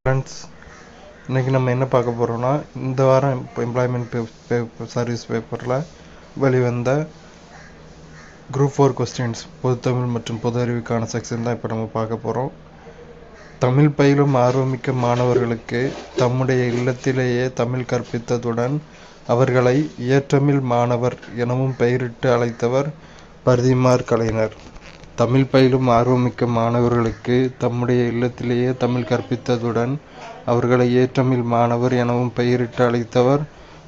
Friends, இன்றைக்கி நம்ம என்ன பார்க்க போகிறோம்னா, இந்த வாரம் எம்ப்ளாய்மெண்ட் சர்வீஸ் பேப்பரில் வெளிவந்த குரூப் 4 கொஸ்டின்ஸ் பொது தமிழ் மற்றும் பொது அறிவுக்கான செக்ஷன் தான் இப்போ நம்ம பார்க்க போகிறோம். தமிழ் பயிலும் ஆர்வமிக்க மாணவர்களுக்கு தம்முடைய இல்லத்திலேயே தமிழ் கற்பித்ததுடன் அவர்களை இயற்றமிழ் மாணவர் எனவும் பெயரிட்டு அழைத்தவர் பரிதிமாற் கலைஞர். தமிழ் பயிலும் ஆர்வமிக்க மாணவர்களுக்கு தம்முடைய இல்லத்திலேயே தமிழ் கற்பித்ததுடன் அவர்களை இயற்றமிழ் மாணவர் எனவும் பெயரிட்டு அழைத்தவர்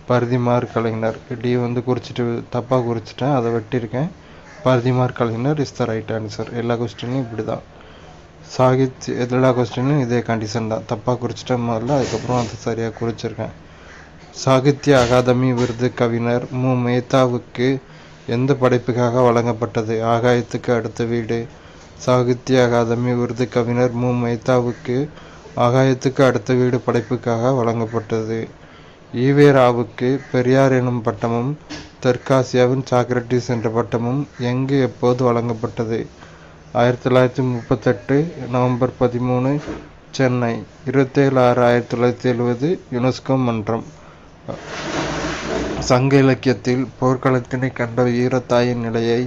பரிதிமாற் கலைஞர். டி குறிச்சிட்டு தப்பாக குறிச்சிட்டேன், அதை வெட்டியிருக்கேன். Parithimar Kalaignar is the right answer. எல்லா கொஸ்டினும் இப்படி தான். எல்லா கொஸ்டினும் இதே கண்டிஷன் தான். தப்பாக குறிச்சிட்டேன் முதல்ல, அதுக்கப்புறம் அதை சரியாக குறிச்சிருக்கேன். சாகித்ய அகாதமி விருது கவிஞர் மு. மேத்தாவுக்கு எந்த படைப்புக்காக வழங்கப்பட்டது? ஆகாயத்துக்கு அடுத்த வீடு. சாகித்ய அகாதமி விருது கவிஞர் மு. மேத்தாவுக்கு ஆகாயத்துக்கு அடுத்த வீடு படைப்புக்காக வழங்கப்பட்டது. ஈவேராவுக்கு பெரியார் எனும் பட்டமும் தெற்காசியாவின் சாக்ரட்டிஸ் என்ற பட்டமும் எங்கு எப்போது வழங்கப்பட்டது? 1938 நவம்பர் 13 சென்னை. 27/6/1970 யுனெஸ்கோ மன்றம். சங்க இலக்கியத்தில் போர்க்களத்தினை கண்ட வீரத்தாயின் நிலையை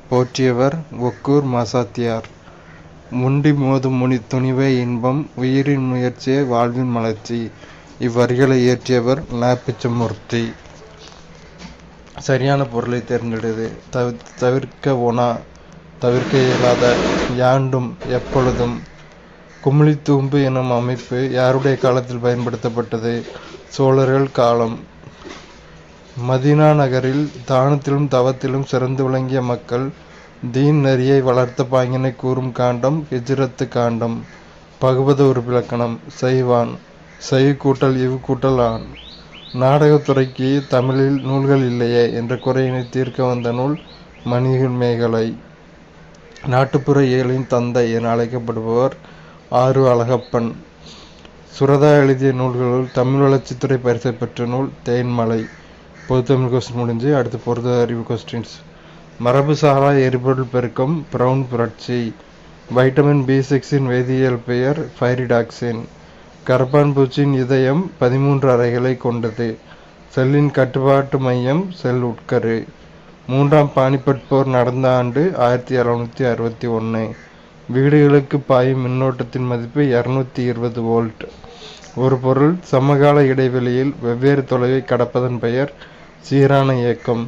போற்றியவர் ஒக்கூர் மாசாத்தியார். முண்டி மோதும் துணிவே இன்பம், உயிரின் முயற்சியே வாழ்வின் மலர்ச்சி. இவ்வரிகளை இயற்றியவர் ந. பிச்சமூர்த்தி. சரியான பொருளை தேர்ந்தெடுது. தவிர்க்க ஒணா, தவிர்க்க இயலாத. யாண்டும், எப்பொழுதும். குமிழித்தூம்பு எனும் அமைப்பு யாருடைய காலத்தில் பயன்படுத்தப்பட்டது? சோழர்கள் காலம். மதீனா நகரில் தானத்திலும் தவத்திலும் சிறந்து விளங்கிய மக்கள் தீன் நெறியை வளர்த்த பாங்கினை கூறும் காண்டம் ஹிஜ்ரத்து காண்டம். பகுபத உறுப்பிலக்கணம். செய்வான். செய் கூட்டல் இவ் கூட்டல் ஆண். நாடகத்துறைக்கு தமிழில் நூல்கள் இல்லையே என்ற குறையினை தீர்க்க வந்த நூல் மணிமேகலை. நாட்டுப்புற இயலின் தந்தை என அழைக்கப்படுபவர் ஆறு அழகப்பன். சுரதா எழுதிய நூல்களுள் தமிழ் வளர்ச்சித்துறை பரிசை பெற்ற நூல் தேன்மலை. பொது தமிழ் கொஸ்டின் முடிஞ்சு. அடுத்து பொது அறிவு கொஸ்டின்ஸ். மரபுசாரா எரிபொருள் பெருக்கம் பிரவுன் புரட்சி. வைட்டமின் B6 வேதியியல் பெயர் பைரிடாக்சின். கரப்பான் பூச்சியின் இதயம் 13 அறைகளை கொண்டது. செல்லின் கட்டுப்பாட்டு மையம் செல் உட்கரு. 3ஆம் பானிபட் போர் நடந்த ஆண்டு 1761. வீடுகளுக்கு பாயும் மின்னோட்டத்தின் மதிப்பு 220 வோல்ட். ஒரு பொருள் சமகால இடைவெளியில் வெவ்வேறு தொலைவை கடப்பதன் பெயர் சீரான இயக்கம்.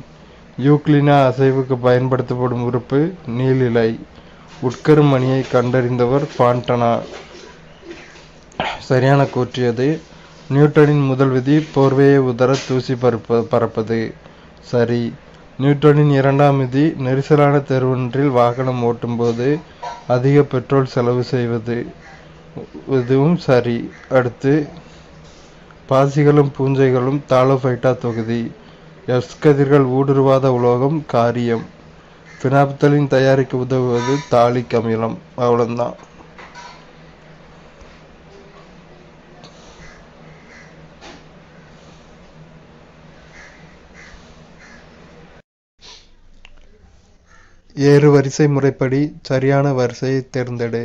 யூக்ளினா அசைவுக்கு பயன்படுத்தப்படும் உறுப்பு நீளிலை. உட்கரு மணியை கண்டறிந்தவர் பாண்டனா. சரியான கூற்றியது. நியூட்டனின் முதல் விதி போர்வையை உதர தூசி பறப்பது. சரி. நியூட்டனின் 2ஆம் விதி நெரிசலான தெருவொன்றில் வாகனம் ஓட்டும்போது அதிக பெட்ரோல் செலவு செய்வது. இதுவும் சரி. அடுத்து பாசிகளும் பூஞ்சைகளும் தாலோபைட்டா தொகுதி. எஸ் கதிர்கள் ஊடுருவாத உலோகம் காரியம். பினாப்தலின் தயாரிக்க உதவுவது தாலிக் அமிலம். அவ்வளவுதான். ஏறு வரிசை முறைப்படி சரியான வரிசையை தேர்ந்தெடு.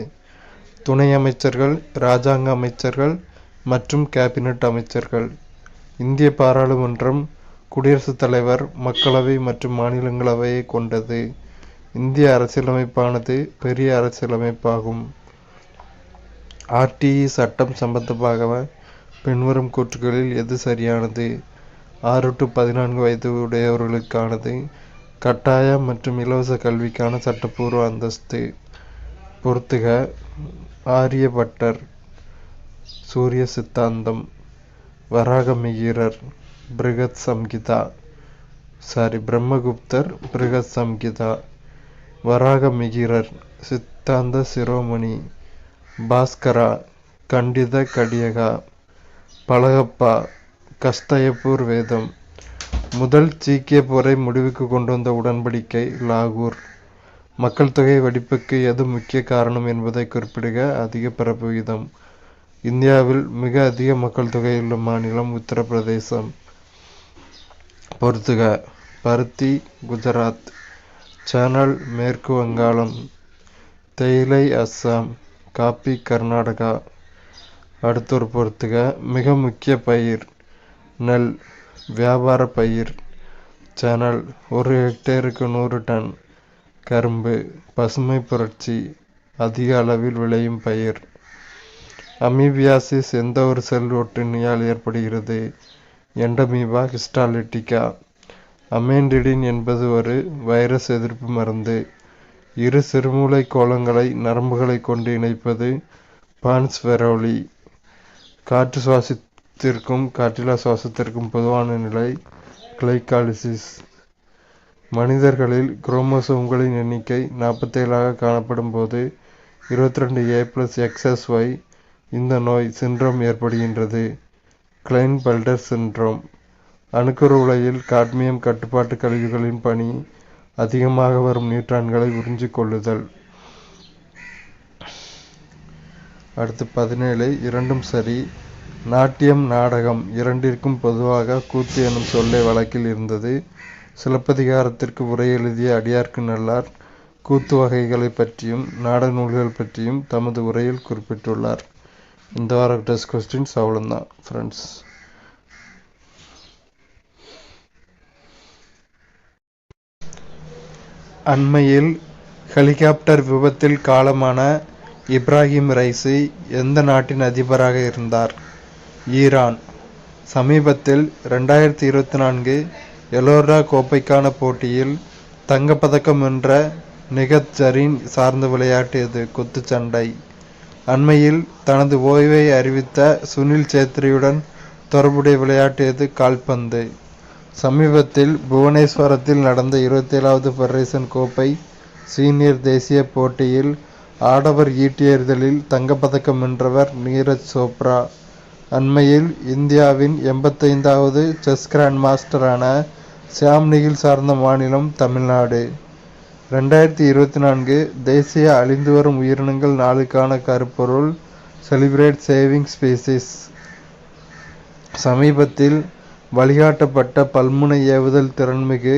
துணை அமைச்சர்கள், இராஜாங்க அமைச்சர்கள் மற்றும் கேபினட் அமைச்சர்கள். இந்திய பாராளுமன்றம் குடியரசுத் தலைவர், மக்களவை மற்றும் மாநிலங்களவையை கொண்டது. இந்திய அரசியலமைப்பானது பெரிய அரசியலமைப்பாகும். RTE சட்டம் சம்பந்தமாக பின்வரும் கூற்றுகளில் எது சரியானது? 6 to 14 வயது உடையவர்களுக்கானது. கட்டாய மற்றும் இலவச கல்விக்கான சட்டப்பூர்வ அந்தஸ்து. பொறுத்துக. ஆரியபட்டர். சூரிய சித்தாந்தம். வராகமிகிரர். பிரம்மகுப்தர். பிருகத் சம்கிதா. வராகமிகிரர் சித்தாந்த சிரோமணி. பாஸ்கரா கண்டித கடியகா. பலகப்பா கஸ்தயப்பூர் வேதம். முதல் சீக்கிய போரை முடிவுக்கு கொண்டு வந்த உடன்படிக்கை லாகூர். மக்கள் தொகை வெடிப்புக்கு எது முக்கிய காரணம் என்பதை குறிப்பிடுக. அதிக பிறப்பு விகிதம். இந்தியாவில் மிக அதிக மக்கள் தொகையுள்ள மாநிலம் உத்தரப்பிரதேசம். பொறுத்துக. பருத்தி குஜராத். சேனல் மேற்கு வங்காளம். தேயிலை அஸ்ஸாம். காப்பி கர்நாடகா. அடுத்து பொறுத்துக. மிக முக்கிய பயிர் நெல். வியாபார பயிர் சணல் 1 ஹெக்டேருக்கு 100 டன். கரும்பு. பசுமை புரட்சி அதிக அளவில் விளையும் பயிர். அமீபியாசிஸ் எந்த ஒரு செல் ஒட்டுண்ணியால் ஏற்படுகிறது? Entamoeba histolytica. அமென்டிடின் என்பது ஒரு வைரஸ் எதிர்ப்பு மருந்து. இரு சிறுமூளை கோளங்களை நரம்புகளை கொண்டு இணைப்பது பான்ஸ்வெரோலி. காற்று சுவாசத்திற்கும் காற்றில்லா சுவாசத்திற்கும் பொதுவான நிலை கிளைகாலிசிஸ். மனிதர்களில் குரோமோசோம்களின் எண்ணிக்கை 47ஆக காணப்படும் போது 22A+XSY இந்த நோய் சிண்ட்ரோம் ஏற்படுகின்றது. கிளைன்-பெல்டர் சிண்ட்ரோம். அணுக்கரு உலையில் காட்மியம் கட்டுப்பாட்டு கழிவுகளின் பணி அதிகமாக வரும் நியூட்ரான்களை உறிஞ்சிக் கொள்ளுதல். அடுத்து 17 இரண்டும் சரி. நாட்டியம் நாடகம் இரண்டிற்கும் பொதுவாக கூத்து எனும் சொல்லே வழக்கில் இருந்தது. சிலப்பதிகாரத்திற்கு உரை எழுதிய அடியார்க்கு நல்லார் கூத்து வகைகளை பற்றியும் நாடக நூல்கள் பற்றியும் தமது உரையில் குறிப்பிட்டுள்ளார். இந்த வார டெஸ்ட் கொஸ்டின்ஸ் அவ்வளோதான் ஃப்ரெண்ட்ஸ். அண்மையில் ஹெலிகாப்டர் விபத்தில் காலமான இப்ராஹிம் ரைசி எந்த நாட்டின் அதிபராக இருந்தார்? ஈரான். சமீபத்தில் 2024 எலோரா கோப்பைக்கான போட்டியில் தங்கப்பதக்கம் வென்ற நிகத் ஜரீன் சார்ந்த விளையாட்டு எது? குத்துச்சண்டை. அண்மையில் தனது ஓய்வை அறிவித்த சுனில் சேத்ரியுடன் தொடர்புடைய விளையாட்டு எது? கால்பந்து. சமீபத்தில் புவனேஸ்வரத்தில் நடந்த 27வது ஃபெடரேஷன் கோப்பை சீனியர் தேசிய போட்டியில் ஆடவர் ஈட்டி எறிதலில் தங்கப்பதக்கம் வென்றவர் நீரஜ் சோப்ரா. அண்மையில் இந்தியாவின் 85வது செஸ் கிராண்ட் மாஸ்டரான சியாம் நிகில் சார்ந்த மாநிலம் தமிழ்நாடு. 2024 தேசிய அழிந்து வரும் உயிரினங்கள் நாளுக்கான கருப்பொருள் செலிப்ரேட் சேவிங் ஸ்பீசிஸ். சமீபத்தில் வழிகாட்டப்பட்ட பல்முனை ஏவுதல் திறன்மிகு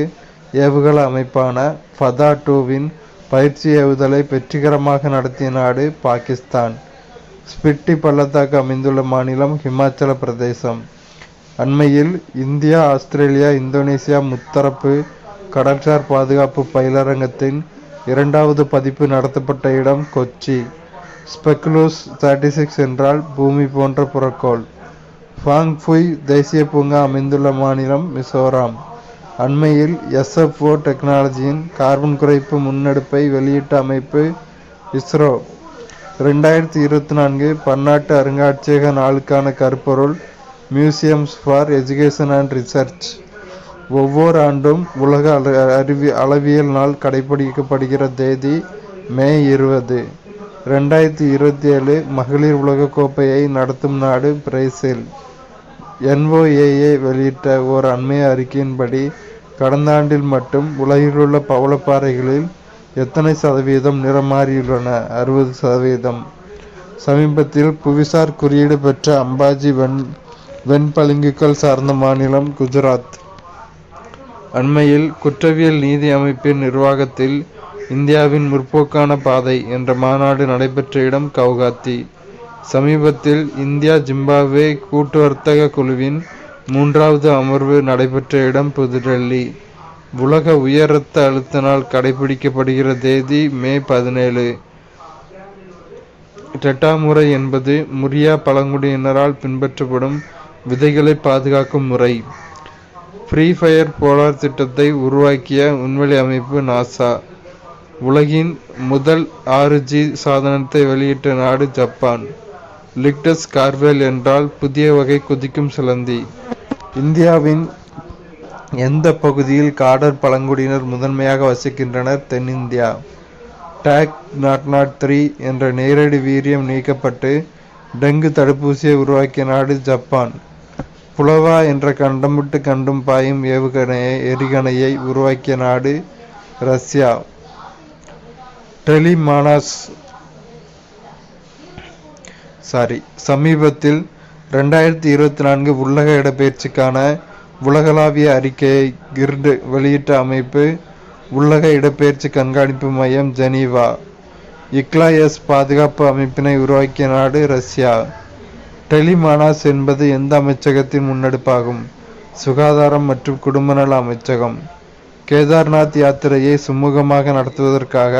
ஏவுகணை அமைப்பான ஃபதா 2வின் பயிற்சி ஏவுதலை வெற்றிகரமாக நடத்திய நாடு பாகிஸ்தான். ஸ்பிட்டி பள்ளத்தாக்கு அமைந்துள்ள மாநிலம் ஹிமாச்சல பிரதேசம். அண்மையில் இந்தியா, ஆஸ்திரேலியா, இந்தோனேசியா முத்தரப்பு கடல்சார் பாதுகாப்பு பயிலரங்கத்தின் 2வது பதிப்பு நடத்தப்பட்ட இடம் கொச்சி. ஸ்பெக்குலோஸ் 36 என்றால் பூமி போன்ற புறக்கோள். ஃபாங்ஃபுய் தேசிய பூங்கா அமைந்துள்ள மாநிலம் மிசோராம். அண்மையில் SFO டெக்னாலஜியின் கார்பன் குறைப்பு முன்னெடுப்பை வெளியிட்ட அமைப்பு இஸ்ரோ. 2024 பன்னாட்டு அருங்காட்சியக நாளுக்கான கருப்பொருள் museums for education and research. ஒவ்வொரு ஆண்டும் உலக அளவியல் நாள் கடைபிடிக்கப்படுகிற தேதி மே 20. 2027 மகளிர் உலகக்கோப்பையை நடத்தும் நாடு பிரேசில். NOAA வெளியிட்ட ஓர் அண்மைய அறிக்கையின்படி கடந்த ஆண்டில் மட்டும் உலகிலுள்ள பவளப்பாறைகளில் எத்தனை சதவீதம் நிறம் மாறியுள்ளன? 60%. சமீபத்தில் புவிசார் குறியீடு பெற்ற அம்பாஜி வெண்பளிங்குகள் சார்ந்த மாநிலம் குஜராத். அண்மையில் குற்றவியல் நீதி அமைப்பின் நிர்வாகத்தில் இந்தியாவின் முற்போக்கான பாதை என்ற மாநாடு நடைபெற்ற இடம் கவுகாத்தி. சமீபத்தில் இந்தியா ஜிம்பாப்வே கூட்டு வர்த்தக குழுவின் 3வது அமர்வு நடைபெற்ற இடம் புதுடெல்லி. உலக உயர் இரத்த அழுத்த நாள் கடைபிடிக்கப்படுகிற தேதி மே 17. டெட்டாமுறை என்பது முரியா பழங்குடியினரால் பின்பற்றப்படும் விதைகளை பாதுகாக்கும் முறை. ஃப்ரீ ஃபயர் போலார் திட்டத்தை உருவாக்கிய விண்வெளி அமைப்பு நாசா. உலகின் முதல் 6G சாதனத்தை வெளியிட்ட நாடு ஜப்பான். லிக்டஸ் கார்வெல் என்றால் புதிய வகை குதிக்கும் சிலந்தி. இந்தியாவின் எந்த பகுதியில் காடர் பழங்குடியினர் முதன்மையாக வசிக்கின்றனர்? தென்னிந்தியா. டாக் 003 என்ற நேரடி வீரியம் நீக்கப்பட்டு டெங்கு தடுப்பூசியை உருவாக்கிய நாடு ஜப்பான். புலவா என்ற கண்டம் விட்டு கண்டும் பாயும் எரிகணையை உருவாக்கிய நாடு ரஷ்யா. சமீபத்தில் 2024 உலக இடப்பெயர்ச்சிக்கான உலகளாவிய அறிக்கையை கிர்டு வெளியிட்ட அமைப்பு உலக இடப்பெயர்ச்சி கண்காணிப்பு மையம் ஜெனீவா. இக்லாயஸ் பாதுகாப்பு அமைப்பினை உருவாக்கிய நாடு ரஷ்யா. டெலிமானாஸ் என்பது எந்த அமைச்சகத்தின் முன்னெடுப்பாகும்? சுகாதாரம் மற்றும் குடும்பநல அமைச்சகம். கேதார்நாத் யாத்திரையை சுமூகமாக நடத்துவதற்காக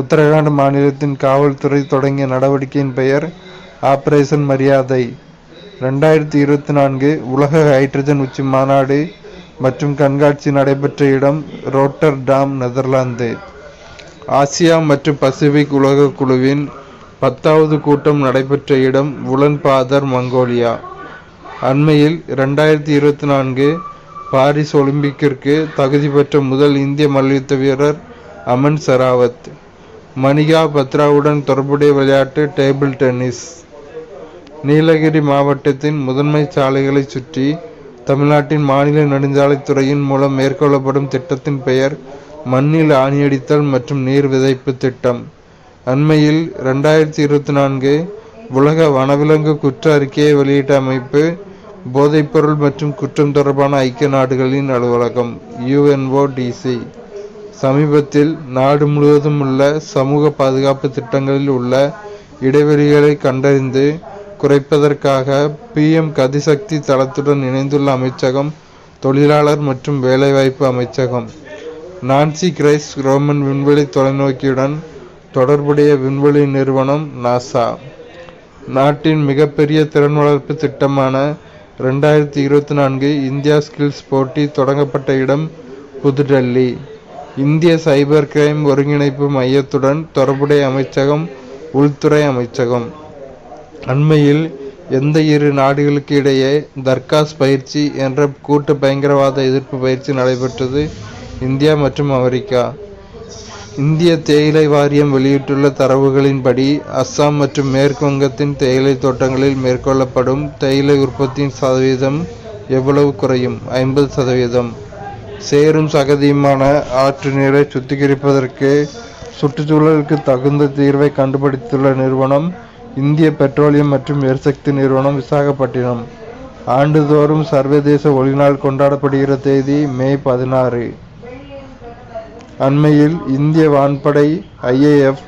உத்தரகாண்ட் மாநிலத்தின் காவல்துறை தொடங்கிய நடவடிக்கையின் பெயர் ஆபரேஷன் மரியாதை. 2024 உலக ஹைட்ரஜன் உச்சி மாநாடு மற்றும் கண்காட்சி நடைபெற்ற இடம் ரோட்டர்டாம், நெதர்லாந்து. ஆசியா மற்றும் பசிபிக் உலக குழுவின் 10வது கூட்டம் நடைபெற்ற இடம் உலன்பாதர், மங்கோலியா. அண்மையில் 2024 பாரிஸ் ஒலிம்பிக்கிற்கு தகுதி பெற்ற முதல் இந்திய மல்யுத்த வீரர் அமன் செராவத். மணிகா பத்ராவுடன் தொடர்புடைய விளையாட்டு டேபிள் டென்னிஸ். நீலகிரி மாவட்டத்தின் முதன்மை சாலைகளை சுற்றி தமிழ்நாட்டின் மாநில நெடுஞ்சாலைத்துறையின் மூலம் மேற்கொள்ளப்படும் திட்டத்தின் பெயர் மண்ணில் ஆணியடித்தல் மற்றும் நீர் விதைப்பு திட்டம். அண்மையில் 2024 உலக வனவிலங்கு குற்ற அறிக்கையை வெளியிட்ட அமைப்பு போதைப்பொருள் மற்றும் குற்றம் தொடர்பான ஐக்கிய நாடுகளின் அலுவலகம் UNODC. சமீபத்தில் நாடு முழுவதும் உள்ள சமூக பாதுகாப்பு திட்டங்களில் உள்ள இடைவெளிகளை கண்டறிந்து குறைப்பதற்காக PM கதிசக்தி தளத்துடன் இணைந்துள்ள அமைச்சகம் தொழிலாளர் மற்றும் வேலைவாய்ப்பு அமைச்சகம். நான்சி கிரைஸ் ரோமன் விண்வெளி தொலைநோக்கியுடன் தொடர்புடைய விண்வெளி நிறுவனம் நாசா. நாட்டின் மிகப்பெரிய திறன் வளர்ப்பு திட்டமான 2024 இந்தியா ஸ்கில்ஸ் போட்டி தொடங்கப்பட்ட இடம் புதுடெல்லி. இந்திய சைபர் கிரைம் ஒருங்கிணைப்பு மையத்துடன் தொடர்புடைய அமைச்சகம் உள்துறை அமைச்சகம். அண்மையில் எந்த இரு நாடுகளுக்கு இடையே தர்காஸ் பயிற்சி என்ற கூட்டு பயங்கரவாத எதிர்ப்பு பயிற்சி நடைபெற்றது? இந்தியா மற்றும் அமெரிக்கா. இந்திய தேயிலை வாரியம் வெளியிட்டுள்ள தரவுகளின்படி அஸ்ஸாம் மற்றும் மேற்கு வங்கத்தின் தேயிலை தோட்டங்களில் மேற்கொள்ளப்படும் தேயிலை உற்பத்தியின் சதவீதம் எவ்வளவு குறையும்? 50%. சேரும் சகதியுமான ஆற்று நீரை சுத்திகரிப்பதற்கு சுற்றுச்சூழலுக்கு தகுந்த தீர்வை கண்டுபிடித்துள்ள நிறுவனம் இந்திய பெட்ரோலியம் மற்றும் எரிசக்தி நிறுவனம், விசாகப்பட்டினம். ஆண்டுதோறும் சர்வதேச ஒளிநாள் கொண்டாடப்படுகிற தேதி மே 16. அண்மையில் இந்திய வான்படை IAF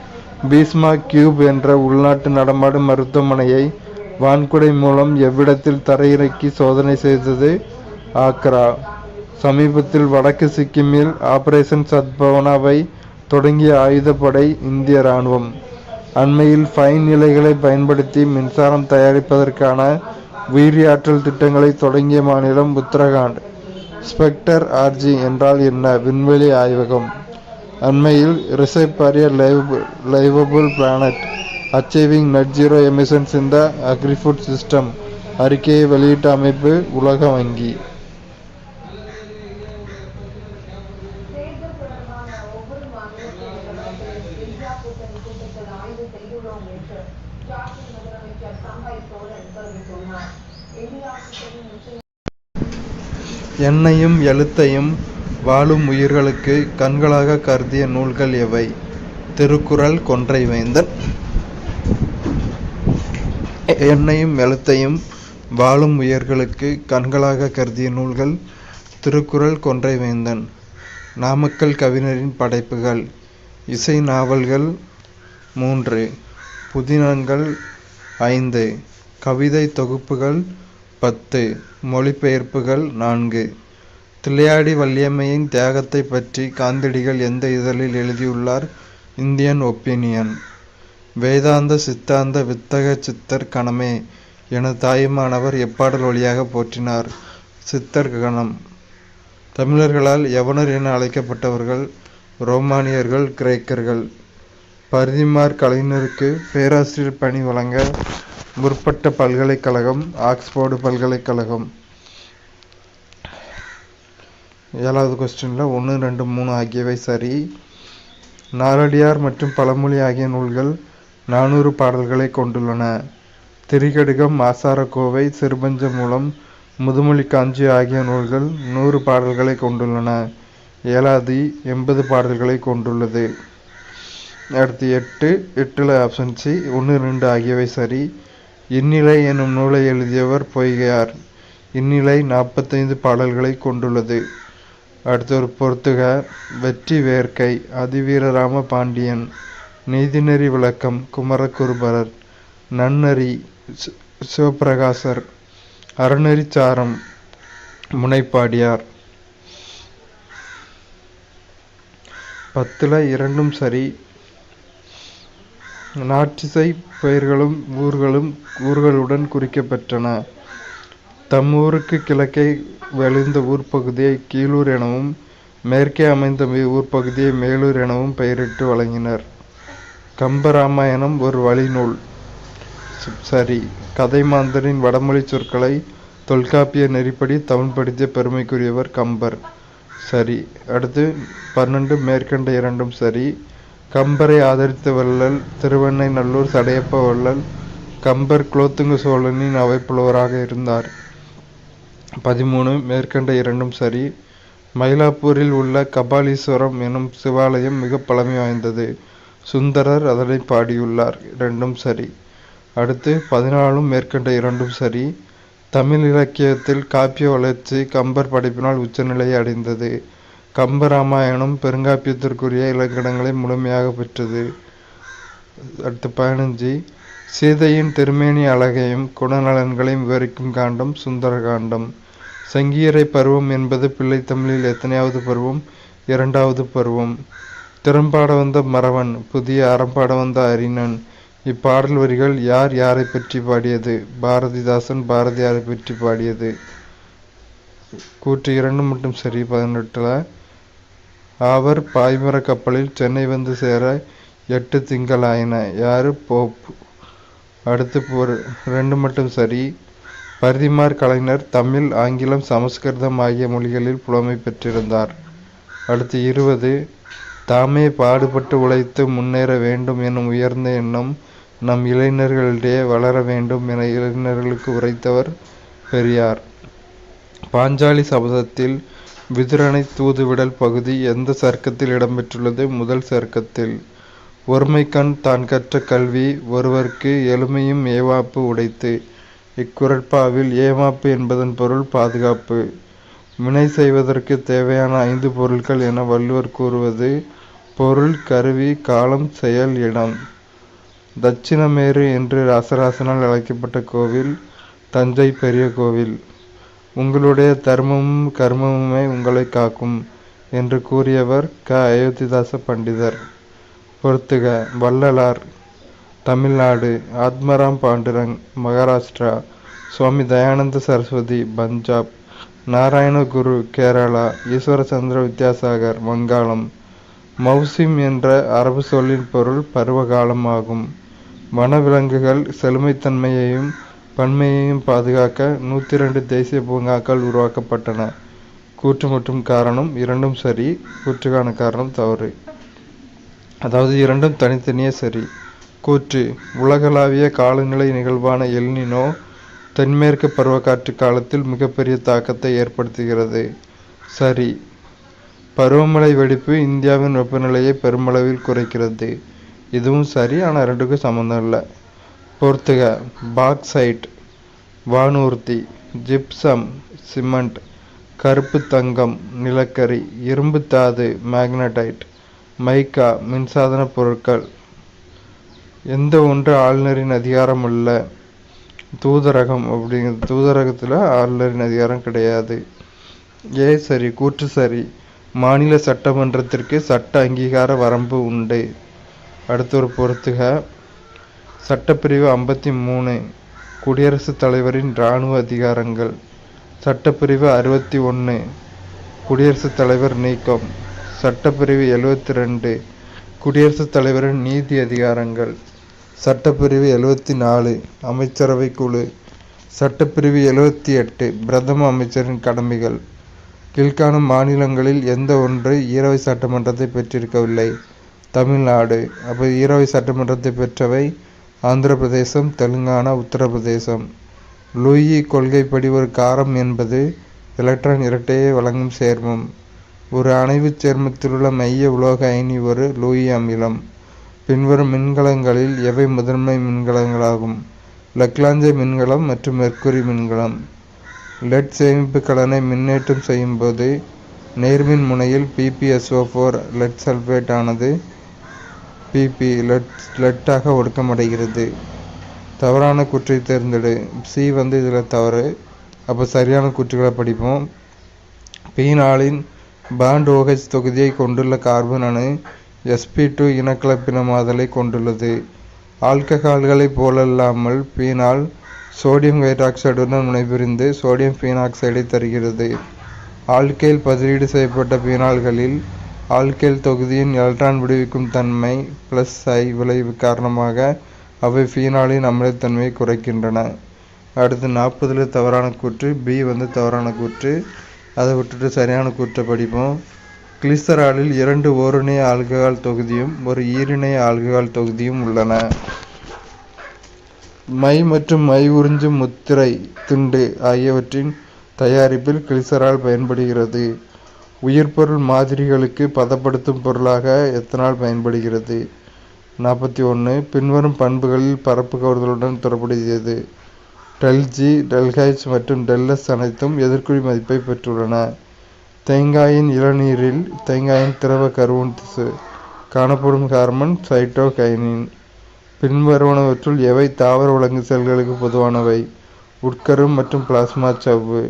பீஸ்மா கியூப் என்ற உள்நாட்டு நடமாடும் மருத்துவமனையை வான்குடை மூலம் எவ்விடத்தில் தரையிறக்கி சோதனை செய்தது? ஆக்ரா. சமீபத்தில் வடக்கு சிக்கிமில் ஆபரேஷன் சத்பவனாவை தொடங்கிய ஆயுதப்படை இந்திய இராணுவம். அண்மையில் ஃபைன் இலைகளை பயன்படுத்தி மின்சாரம் தயாரிப்பதற்கான உயிரியாற்றல் திட்டங்களை தொடங்கிய மாநிலம் உத்தரகாண்ட். ஸ்பெக்டர் RG என்றால் என்ன? விண்வெளி ஆய்வகம். அண்மையில் research for a livable planet achieving net zero emissions in the agri-food system அறிக்கையை வெளியிட்ட அமைப்பு உலக வங்கி. எண்ணையும் எழுத்தையும் வாழும் உயிர்களுக்கு கண்களாக கருதிய நூல்கள் எவை? திருக்குறள், கொன்றை வேந்தன். எண்ணையும் எழுத்தையும் வாழும் உயிர்களுக்கு கண்களாக கருதிய நூல்கள் திருக்குறள், கொன்றை வேந்தன். நாமக்கல் கவிஞரின் படைப்புகள்: இசை நாவல்கள் 3, புதினங்கள் 5, கவிதை தொகுப்புகள் 10, மொழிபெயர்ப்புகள் 4. தில்லையாடி வள்ளியம்மையின் தியாகத்தை பற்றி காந்தியடிகள் எந்த இதழில் எழுதியுள்ளார்? Indian opinion. வேதாந்த சித்தாந்த வித்தக சித்தர் கணமே என தாயுமானவர் எப்பாடல் வழியாக போற்றினார்? சித்தர் கணம். தமிழர்களால் யவனர் என அழைக்கப்பட்டவர்கள் ரோமானியர்கள், கிரேக்கர்கள். பரிதிமாற் கலைஞருக்கு பேராசிரியர் பணி வழங்க முற்பட்ட பல்கலைக்கழகம் ஆக்ஸ்போர்டு பல்கலைக்கழகம். 7வது கொஸ்டினில் 1, 2, 3 ஆகியவை சரி. நாலடியார் மற்றும் பழமொழி ஆகிய நூல்கள் 400 பாடல்களை கொண்டுள்ளன. திரிகடுகம், ஆசாரக்கோவை, சிறுபஞ்சமூலம், முதுமொழி காஞ்சி ஆகிய நூல்கள் 100 பாடல்களை கொண்டுள்ளன. ஏலாதி 80 பாடல்களை கொண்டுள்ளது. அடுத்து 8ல் ஆப்ஷன் சி 1, 2 ஆகியவை சரி. இந்நிலை என்னும் நூலை எழுதியவர் பொய்கையார். இந்நிலை 45 பாடல்களை கொண்டுள்ளது. அடுத்து ஒரு பொறுத்துக. வெற்றி வேர்க்கை அதிவீரராம பாண்டியன். நீதிநெறி விளக்கம் குமரகுருபரர். நன்னறி சிவப்பிரகாசர். அறநெறிச்சாரம் முனைப்பாடியார். 10ல் 2ம் சரி. நாற்றிசை பெயர்களும் ஊர்களுடன் குறிக்கப்பெற்றன. தம் ஊருக்கு கிழக்கே வெளிந்த ஊர்ப்பகுதியை கீழூர் எனவும் மேற்கே அமைந்த ஊர்ப்பகுதியை மேலூர் எனவும் பெயரிட்டு வழங்கினர். கம்பராமாயணம் ஒரு வழிநூல். சரி. கதைமாந்தரின் வடமொழி சொற்களை தொல்காப்பிய நெறிப்படி தமிழ்படுத்திய பெருமைக்குரியவர் கம்பர். சரி. அடுத்து 12 மேற்கண்ட 2ம் சரி. கம்பரை ஆதரித்த வள்ளல் திருவெண்ணெய்நல்லூர் சடையப்ப வள்ளல். கம்பர் குலோத்துங்க சோழனின் அவைப்புலவராக இருந்தார். 13 மேற்கண்ட 2ம் சரி. மயிலாப்பூரில் உள்ள கபாலீஸ்வரம் எனும் சிவாலயம் மிக பழமை வாய்ந்தது. சுந்தரர் அதனை பாடியுள்ளார். 2ம் சரி. அடுத்து 14 மேற்கண்ட 2ம் சரி. தமிழ் இலக்கியத்தில் காப்பிய வளர்ச்சி கம்பர் படைப்பினால் உச்சநிலையை அடைந்தது. கம்பராமாயணம் பெருங்காப்பியத்திற்குரிய இலக்கணங்களை முழுமையாக பெற்றது. அடுத்து 15 சீதையின் திருமேனி அழகையும் குணநலன்களையும் விவரிக்கும் காண்டம் சுந்தரகாண்டம். சங்கீரை பருவம் என்பது பிள்ளைத்தமிழில் எத்தனையாவது பருவம்? 2வது பருவம். திறம்பாட வந்த மறவன், புதிய அறம்பாட வந்த அறிஞன். இப்பாடல் வரிகள் யார் யாரை பற்றி பாடியது? பாரதிதாசன் பாரதியாரை பற்றி பாடியது. கூற்று 2 மட்டும் சரி. 18ல் அவர் பாய்மர கப்பலில் சென்னை வந்து சேர 8 திங்கள் ஆயின. யாரு? போப். அடுத்து 2 மட்டும் சரி. பரிதிமார் கலைஞர் தமிழ், ஆங்கிலம், சமஸ்கிருதம் ஆகிய மொழிகளில் புலமை பெற்றிருந்தார். அடுத்து 20 தாமே பாடுபட்டு உழைத்து முன்னேற வேண்டும் எனும் உயர்ந்த எண்ணம் நம் இளைஞர்களிடையே வளர வேண்டும் என இளைஞர்களுக்கு உரைத்தவர் பெரியார். பாஞ்சாலி சபதத்தில் விதுரனை தூதுவிடல் பகுதி எந்த சர்க்கத்தில் இடம்பெற்றுள்ளது? முதல் சர்க்கத்தில். ஒருமைக்கண் தான் கற்ற கல்வி ஒருவர்க்கு எளிமையும் ஏவாப்பு உடைத்து. இக்குறட்பாவில் ஏமாப்பு என்பதன் பொருள் பாதுகாப்பு. வினை செய்வதற்கு தேவையான 5 பொருட்கள் என வள்ளுவர் கூறுவது பொருள், கருவி, காலம், செயல், இடம். தட்சிணமேரு என்று ராசராசனால் அழைக்கப்பட்ட கோவில் தஞ்சை பெரிய கோவில். உங்களுடைய தர்மமும் கர்மமுமே உங்களை காக்கும் என்று கூறியவர் அயோத்திதாச பண்டிதர். பொறுத்துக. வள்ளலார் தமிழ்நாடு. ஆத்மராம் பாண்டுரங் மகாராஷ்டிரா. சுவாமி தயானந்த சரஸ்வதி பஞ்சாப். நாராயணகுரு கேரளா. ஈஸ்வரச்சந்திர வித்யாசாகர் வங்காளம். மௌசிம் என்ற அரபு சொல்லின் பொருள் பருவகாலம் ஆகும். வனவிலங்குகள் செழுமைத்தன்மையையும் பன்மையையும் பாதுகாக்க 102 தேசிய பூங்காக்கள் உருவாக்கப்பட்டன. கூற்று மற்றும் காரணம் 2ம் சரி. கூற்றுக்கான காரணம் தவறு. அதாவது 2ம் தனித்தனியே சரி. கூற்று உலகளாவிய காலநிலை நிகழ்வான எல்னினோ தென்மேற்கு பருவக்காற்று காலத்தில் மிகப்பெரிய தாக்கத்தை ஏற்படுத்துகிறது. சரி. பருவமழை வெடிப்பு இந்தியாவின் வெப்பநிலையை பெருமளவில் குறைக்கிறது. இதுவும் சரி. ஆனால் 2க்கும் சம்மந்தம் இல்லை. பொறுத்துக. பாக்சைட் வானூர்தி, ஜிப்சம் சிமெண்ட், கருப்பு தங்கம் நிலக்கரி, இரும்பு தாது மேக்னடைட், மைக்கா மின்சாதன பொருட்கள். எந்த ஒன்று ஆளுநரின் அதிகாரம் அல்ல? தூதரகம். அப்படிங்கிறது தூதரகத்தில் ஆளுநரின் அதிகாரம் கிடையாது. சரி. கூற்று சரி. மாநில சட்டமன்றத்திற்கு சட்ட அங்கீகார வரம்பு உண்டு. அடுத்த ஒரு பொறுத்துக. சட்டப்பிரிவு 53 குடியரசுத் தலைவரின் இராணுவ அதிகாரங்கள். சட்டப்பிரிவு 61 குடியரசுத் தலைவர் நீக்கம். சட்டப்பிரிவு 72 குடியரசுத் தலைவரின் நீதி அதிகாரங்கள். சட்டப்பிரிவு 74 அமைச்சரவை குழு. சட்டப்பிரிவு 78 பிரதம அமைச்சரின் கடமைகள். கீழ்காணும் மாநிலங்களில் எந்த ஒன்று ஈரவை சட்டமன்றத்தை பெற்றிருக்கவில்லை? தமிழ்நாடு. அப்போ ஈரவை சட்டமன்றத்தை பெற்றவை ஆந்திர பிரதேசம், தெலுங்கானா, உத்தரப்பிரதேசம். லூயி கொள்கைப்படி ஒரு காரம் என்பது எலக்ட்ரான் இரட்டையை வழங்கும் சேர்மம். ஒரு அணைவுச் சேர்மத்திலுள்ள மைய உலோக அயனி ஒரு லூயி அமிலம். பின்வரும் மின்கலங்களில் எவை முதன்மை மின்கலங்களாகும்? லக்லாஞ்சை மின்கலம் மற்றும் மெர்க்குரி மின்கலம். லெட் சேமிப்பு கலனை மின்னேற்றம் செய்யும் போது நேர்மின் முனையில் PpSO4 லெட் சல்பேட் ஆனது லெட்டாக ஒடுக்கமடைகிறது. தவறான கூற்றை தேர்ந்தெடு. சி இதில் தவறு. அப்போ சரியான கூற்றுகளை படிப்போம். பீனாலின் பாண்ட் OH தொகுதியை கொண்டுள்ள கார்பன் அணு sp2 இனக்கலப்பினமாதலை கொண்டுள்ளது. ஆல்கஹால்களைப் போலல்லாமல் பீனால் சோடியம் ஹைட்ராக்சைடுடன் வினைபுரிந்து சோடியம் பீனாக்சைடை தருகிறது. ஆல்கைல் பதிலீடு செய்யப்பட்ட பீனால்களில் ஆல்கைல் தொகுதியின் எலக்ட்ரான் விடுவிக்கும் தன்மை +I விளைவு காரணமாக அவை பீனாலின் அமிலத்தன்மையை குறைக்கின்றன. அடுத்து 40 தவறான கூற்று. பி தவறான கூற்று. அதை விட்டுட்டு சரியான கூற்றை படிப்போம். கிளிசராலில் 2 ஓரிணைய ஆல்கஹால் தொகுதியும் ஒரு ஈரிணைய ஆல்கஹால் தொகுதியும் உள்ளன. மை மற்றும் மை உறிஞ்சும் முத்திரை துண்டு ஆகியவற்றின் தயாரிப்பில் கிளிசரால் பயன்படுகிறது. உயிர்பொருள் மாதிரிகளுக்கு பதப்படுத்தும் பொருளாக எத்தனால் பயன்படுகிறது. 41 பின்வரும் பண்புகளில் பரப்பு கவர்தலுடன் தொடர்புடையது. ΔG, ΔH மற்றும் ΔS அனைத்தும் எதிர்க்குறி மதிப்பை பெற்றுள்ளன. தேங்காயின் இளநீரில் தேங்காயின் திரவ கருவுன் திசு காணப்படும் ஹார்மோன் சைட்டோகைனின். பின்வருவனவற்றுள் எவை தாவர விலங்கு செல்களுக்கு பொதுவானவை. உட்கரு மற்றும் பிளாஸ்மா சவ்வு.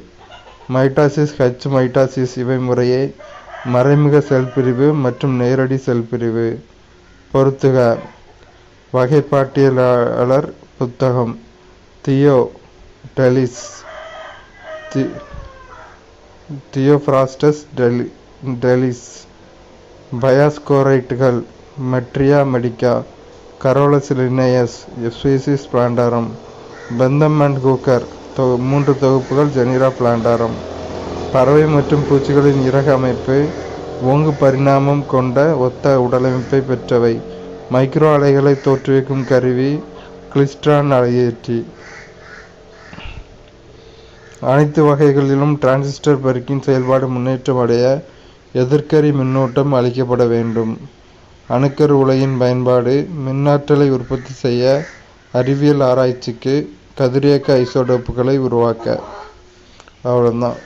மைட்டாசிஸ், H மைட்டாசிஸ் இவை முறையே மறைமுக செல் பிரிவு மற்றும் நேரடி செல் பிரிவு. பொறுத்துக. வகைப்பாட்டியலாளர் புத்தகம். தியோப்ராஸ்டஸ் டெலிஸ். பயாஸ்கோரைட்டுகள். Materia Medica. Carolus Linnaeus. எப்சிசிஸ் பிளான்டாரம். பெந்தம் அண்ட் ஹூக்கர் 3 தொகுப்புகள் ஜெனிரா பிளான்டாரம். பறவை மற்றும் பூச்சிகளின் இறகு அமைப்பு ஓங்கு பரிணாமம் கொண்ட ஒத்த உடலமைப்பை பெற்றவை. மைக்ரோ அலைகளை தோற்றுவிக்கும் கருவி கிளிஸ்ட்ரான் அலையேற்றி. அனைத்து வகைகளிலும் டிரான்சிஸ்டர் பெருக்கின் செயல்பாடு முன்னேற்றம் அடைய எதிர்க்கரி மின்னூட்டம் அளிக்கப்பட வேண்டும். அணுக்கரு உலையின் பயன்பாடு மின்னாற்றலை உற்பத்தி செய்ய அறிவியல் ஆராய்ச்சிக்கு கதிரியக்க ஐசோடோப்புகளை உருவாக்க. அவ்வளோதான்.